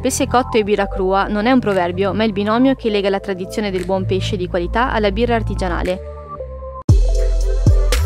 Pesce cotto e birra crua non è un proverbio, ma il binomio che lega la tradizione del buon pesce di qualità alla birra artigianale.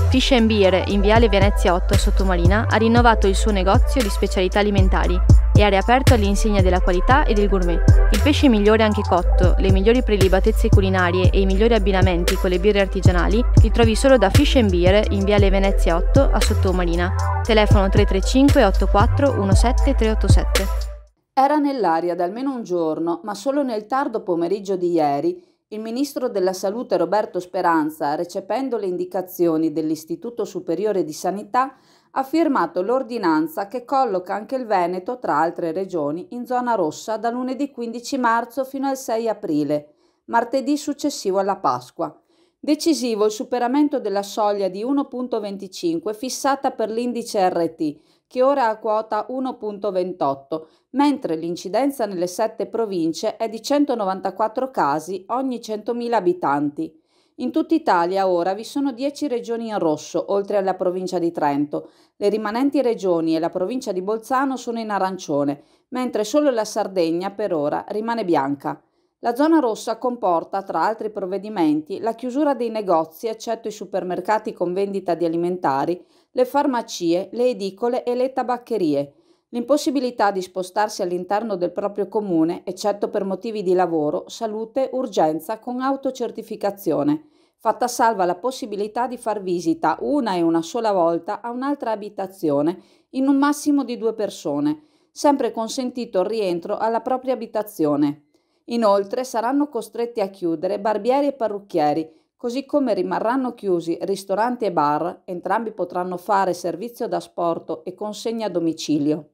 Fish and Beer, in Viale Venezia 8 a Sottomarina, ha rinnovato il suo negozio di specialità alimentari e ha riaperto all'insegna della qualità e del gourmet. Il pesce migliore anche cotto, le migliori prelibatezze culinarie e i migliori abbinamenti con le birre artigianali li trovi solo da Fish and Beer, in Viale Venezia 8 a Sottomarina. Telefono 335 84 17 387. Era nell'aria da almeno un giorno, ma solo nel tardo pomeriggio di ieri, il ministro della Salute Roberto Speranza, recependo le indicazioni dell'Istituto Superiore di Sanità, ha firmato l'ordinanza che colloca anche il Veneto, tra altre regioni, in zona rossa da lunedì 15 marzo fino al 6 aprile, martedì successivo alla Pasqua. Decisivo il superamento della soglia di 1,25 fissata per l'indice RT, che ora ha quota 1,28, mentre l'incidenza nelle 7 province è di 194 casi ogni 100.000 abitanti. In tutta Italia ora vi sono 10 regioni in rosso, oltre alla provincia di Trento. Le rimanenti regioni e la provincia di Bolzano sono in arancione, mentre solo la Sardegna per ora rimane bianca. La zona rossa comporta, tra altri provvedimenti, la chiusura dei negozi, eccetto i supermercati con vendita di alimentari, le farmacie, le edicole e le tabaccherie, l'impossibilità di spostarsi all'interno del proprio comune, eccetto per motivi di lavoro, salute, urgenza con autocertificazione, fatta salva la possibilità di far visita una e una sola volta a un'altra abitazione in un massimo di 2 persone, sempre consentito il rientro alla propria abitazione. Inoltre saranno costretti a chiudere barbieri e parrucchieri, così come rimarranno chiusi ristoranti e bar, entrambi potranno fare servizio da asporto e consegna a domicilio.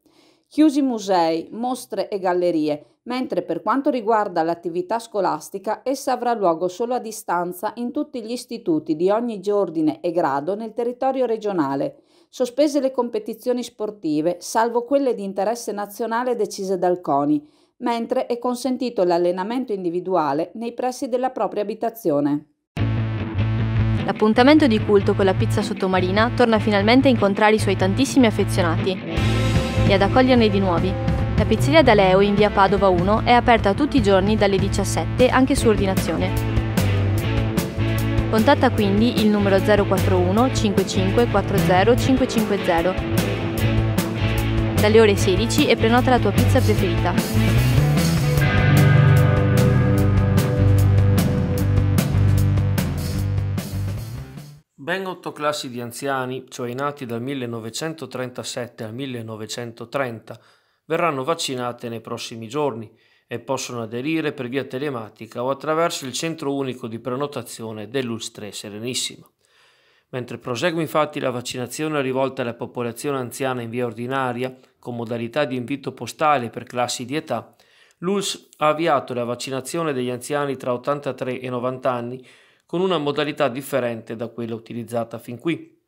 Chiusi musei, mostre e gallerie, mentre per quanto riguarda l'attività scolastica, essa avrà luogo solo a distanza in tutti gli istituti di ogni ordine e grado nel territorio regionale. Sospese le competizioni sportive, salvo quelle di interesse nazionale decise dal CONI, mentre è consentito l'allenamento individuale nei pressi della propria abitazione. L'appuntamento di culto con la pizza sottomarina torna finalmente a incontrare i suoi tantissimi affezionati e ad accoglierne di nuovi. La pizzeria da Leo in via Padova 1 è aperta tutti i giorni dalle 17 anche su ordinazione. Contatta quindi il numero 041 55 40 550 dalle ore 16 e prenota la tua pizza preferita. Ben 8 classi di anziani, cioè i nati dal 1937 al 1930, verranno vaccinate nei prossimi giorni e possono aderire per via telematica o attraverso il centro unico di prenotazione dell'ULSS 3 Serenissima. Mentre prosegue infatti la vaccinazione rivolta alla popolazione anziana in via ordinaria, con modalità di invito postale per classi di età, l'ULSS ha avviato la vaccinazione degli anziani tra 83 e 90 anni con una modalità differente da quella utilizzata fin qui.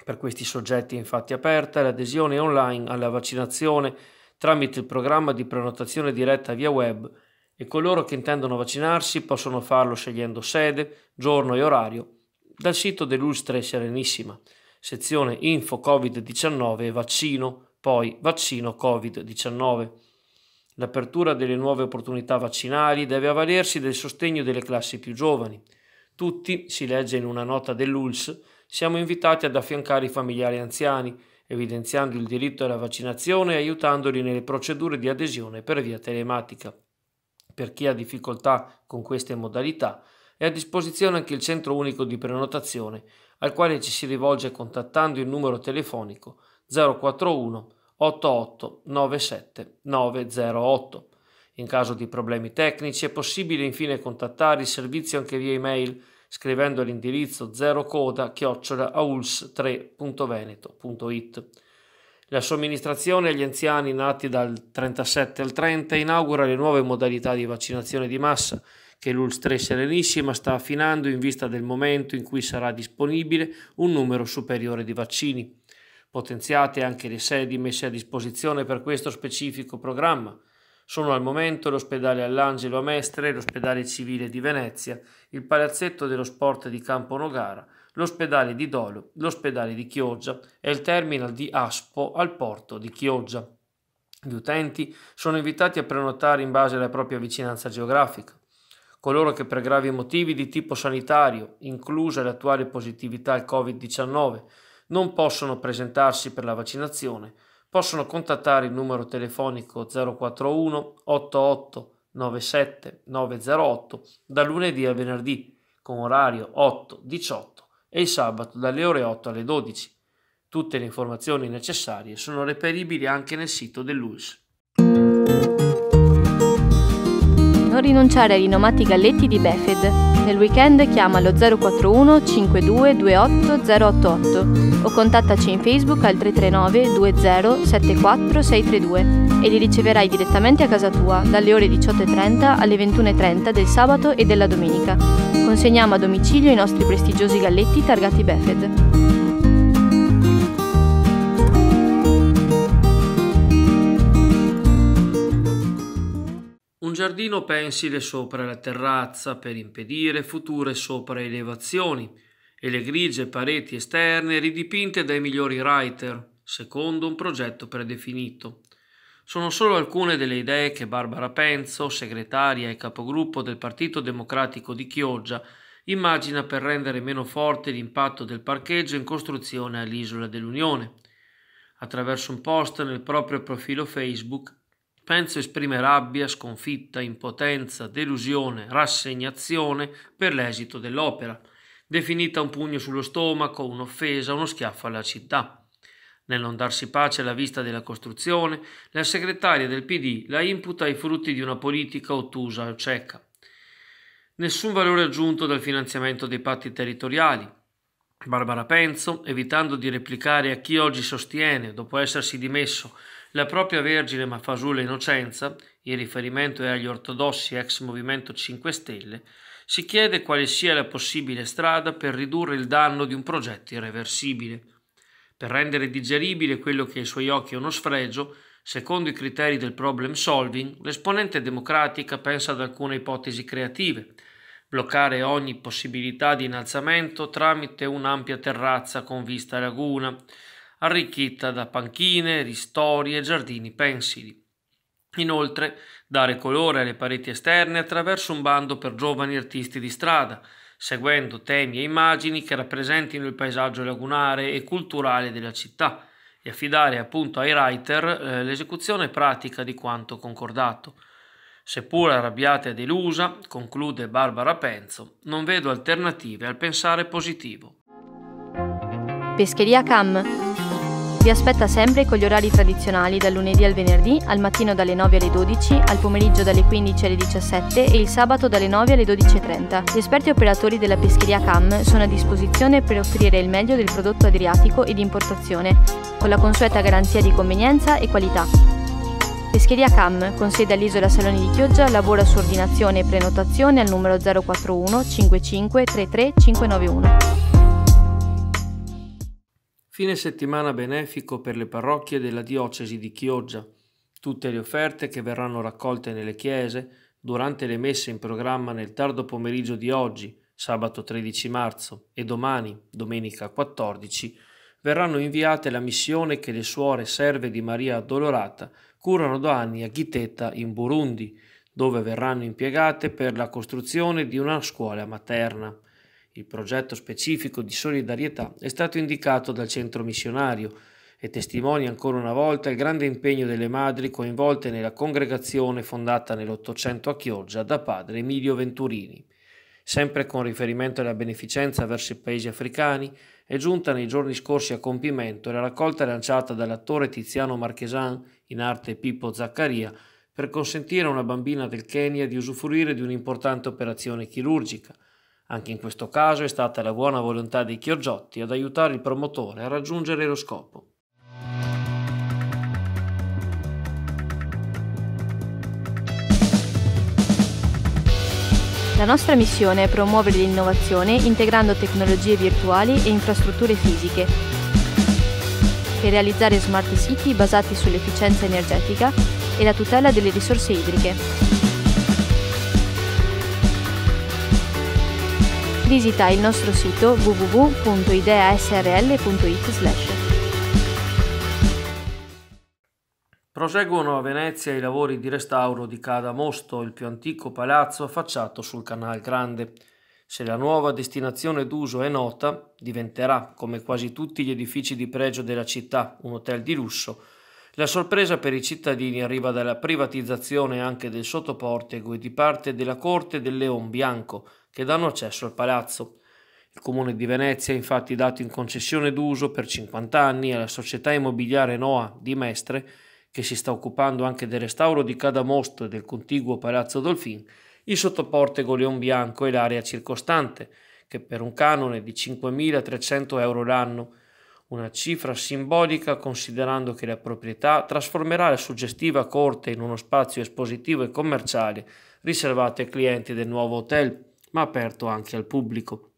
Per questi soggetti è infatti aperta l'adesione online alla vaccinazione tramite il programma di prenotazione diretta via web e coloro che intendono vaccinarsi possono farlo scegliendo sede, giorno e orario dal sito dell'ULSS 3 Serenissima, sezione Info Covid-19 e Vaccino, poi Vaccino Covid-19. L'apertura delle nuove opportunità vaccinali deve avvalersi del sostegno delle classi più giovani. Tutti, si legge in una nota dell'ULSS, siamo invitati ad affiancare i familiari anziani, evidenziando il diritto alla vaccinazione e aiutandoli nelle procedure di adesione per via telematica. Per chi ha difficoltà con queste modalità, è a disposizione anche il centro unico di prenotazione, al quale ci si rivolge contattando il numero telefonico 041 88 97 908. In caso di problemi tecnici è possibile infine contattare il servizio anche via email scrivendo all'indirizzo 0coda@auls3.veneto.it. La somministrazione agli anziani nati dal 37 al 30 inaugura le nuove modalità di vaccinazione di massa che l'ULSS 3 Serenissima sta affinando in vista del momento in cui sarà disponibile un numero superiore di vaccini. Potenziate anche le sedi messe a disposizione per questo specifico programma. Sono al momento l'ospedale All'Angelo a Mestre, l'ospedale civile di Venezia, il palazzetto dello sport di Campo Nogara, l'ospedale di Dolo, l'ospedale di Chioggia e il terminal di Aspo al porto di Chioggia. Gli utenti sono invitati a prenotare in base alla propria vicinanza geografica. Coloro che per gravi motivi di tipo sanitario, inclusa l'attuale positività al Covid-19, non possono presentarsi per la vaccinazione, possono contattare il numero telefonico 041 88 97 908 dal lunedì al venerdì, con orario 8-18 e il sabato dalle ore 8 alle 12. Tutte le informazioni necessarie sono reperibili anche nel sito dell'ULSS. Non rinunciare ai rinomati galletti di Befed. Nel weekend chiama allo 041 52 28 088 o contattaci in Facebook al 339 20 74 632 e li riceverai direttamente a casa tua dalle ore 18:30 alle 21:30 del sabato e della domenica. Consegniamo a domicilio i nostri prestigiosi galletti targati Befed. Un giardino pensile sopra la terrazza per impedire future sopraelevazioni e le grigie pareti esterne ridipinte dai migliori writer, secondo un progetto predefinito. Sono solo alcune delle idee che Barbara Penzo, segretaria e capogruppo del Partito Democratico di Chioggia, immagina per rendere meno forte l'impatto del parcheggio in costruzione all'Isola dell'Unione. Attraverso un post nel proprio profilo Facebook, Penzo esprime rabbia, sconfitta, impotenza, delusione, rassegnazione per l'esito dell'opera, definita un pugno sullo stomaco, un'offesa, uno schiaffo alla città. Nel non darsi pace alla vista della costruzione, la segretaria del PD la imputa ai frutti di una politica ottusa o cieca. Nessun valore aggiunto dal finanziamento dei patti territoriali. Barbara Penzo, evitando di replicare a chi oggi sostiene, dopo essersi dimesso, la propria vergine ma fasulla innocenza, il riferimento è agli ortodossi ex Movimento 5 Stelle, si chiede quale sia la possibile strada per ridurre il danno di un progetto irreversibile. Per rendere digeribile quello che ai suoi occhi è uno sfregio, secondo i criteri del problem solving, l'esponente democratica pensa ad alcune ipotesi creative: bloccare ogni possibilità di innalzamento tramite un'ampia terrazza con vista laguna, arricchita da panchine, ristori e giardini pensili. Inoltre, dare colore alle pareti esterne attraverso un bando per giovani artisti di strada, seguendo temi e immagini che rappresentino il paesaggio lagunare e culturale della città, e affidare appunto ai writer l'esecuzione pratica di quanto concordato. Seppur arrabbiata e delusa, conclude Barbara Penzo, non vedo alternative al pensare positivo. Pescheria Cam vi aspetta sempre con gli orari tradizionali dal lunedì al venerdì, al mattino dalle 9 alle 12, al pomeriggio dalle 15 alle 17 e il sabato dalle 9 alle 12:30. Gli esperti operatori della Pescheria Cam sono a disposizione per offrire il meglio del prodotto adriatico e di importazione, con la consueta garanzia di convenienza e qualità. Pescheria Cam, con sede all'Isola Saloni di Chioggia, lavora su ordinazione e prenotazione al numero 041 55 33 591. Fine settimana benefico per le parrocchie della diocesi di Chioggia. Tutte le offerte che verranno raccolte nelle chiese durante le messe in programma nel tardo pomeriggio di oggi, sabato 13 marzo, e domani, domenica 14, verranno inviate alla missione che le suore serve di Maria Addolorata curano da anni a Giteta in Burundi, dove verranno impiegate per la costruzione di una scuola materna. Il progetto specifico di solidarietà è stato indicato dal centro missionario e testimonia ancora una volta il grande impegno delle madri coinvolte nella congregazione fondata nell'Ottocento a Chioggia da padre Emilio Venturini. Sempre con riferimento alla beneficenza verso i paesi africani, è giunta nei giorni scorsi a compimento la raccolta lanciata dall'attore Tiziano Marchesan, in arte Pippo Zaccaria, per consentire a una bambina del Kenya di usufruire di un'importante operazione chirurgica. Anche in questo caso è stata la buona volontà dei chioggiotti ad aiutare il promotore a raggiungere lo scopo. La nostra missione è promuovere l'innovazione integrando tecnologie virtuali e infrastrutture fisiche per realizzare smart city basati sull'efficienza energetica e la tutela delle risorse idriche. Visita il nostro sito www.ideasrl.it/. Proseguono a Venezia i lavori di restauro di Ca' d'Amosto, il più antico palazzo affacciato sul Canal Grande. Se la nuova destinazione d'uso è nota, diventerà, come quasi tutti gli edifici di pregio della città, un hotel di lusso. La sorpresa per i cittadini arriva dalla privatizzazione anche del sottoportico e di parte della corte del Leon Bianco, che danno accesso al palazzo. Il Comune di Venezia ha infatti dato in concessione d'uso per 50 anni alla società immobiliare Noa di Mestre, che si sta occupando anche del restauro di Ca' d'Amosto e del contiguo Palazzo Dolfin, il sottoportico Leon Bianco e l'area circostante, che per un canone di 5.300 euro l'anno, una cifra simbolica considerando che la proprietà trasformerà la suggestiva corte in uno spazio espositivo e commerciale riservato ai clienti del nuovo hotel, ma aperto anche al pubblico.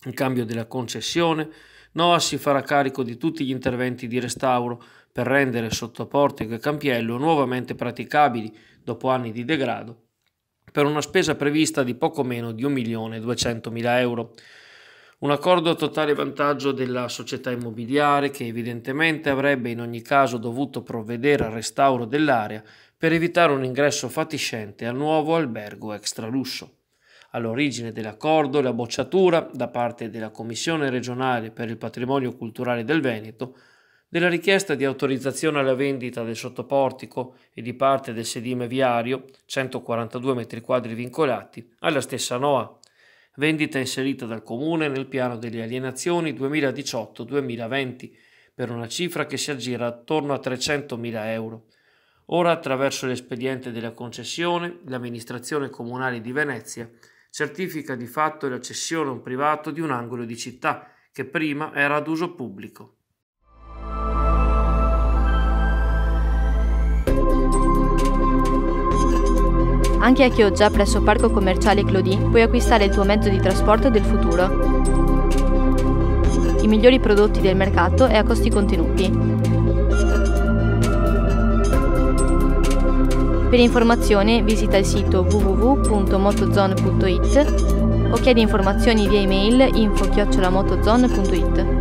In cambio della concessione, Noa si farà carico di tutti gli interventi di restauro per rendere sottoportico e campiello nuovamente praticabili dopo anni di degrado, per una spesa prevista di poco meno di 1.200.000 euro. Un accordo a totale vantaggio della società immobiliare che evidentemente avrebbe in ogni caso dovuto provvedere al restauro dell'area per evitare un ingresso fatiscente al nuovo albergo extra lusso. All'origine dell'accordo la bocciatura da parte della Commissione regionale per il patrimonio culturale del Veneto della richiesta di autorizzazione alla vendita del sottoportico e di parte del sedime viario, 142 metri quadri vincolati, alla stessa Noa, vendita inserita dal Comune nel piano delle alienazioni 2018-2020 per una cifra che si aggira attorno a 300.000 euro. Ora, attraverso l'espediente della concessione, l'amministrazione comunale di Venezia certifica di fatto la cessione a un privato di un angolo di città che prima era ad uso pubblico. Anche a Chioggia, presso Parco Commerciale Clodì, puoi acquistare il tuo mezzo di trasporto del futuro. I migliori prodotti del mercato e a costi contenuti. Per informazioni visita il sito www.motozone.it o chiedi informazioni via email info@motozone.it.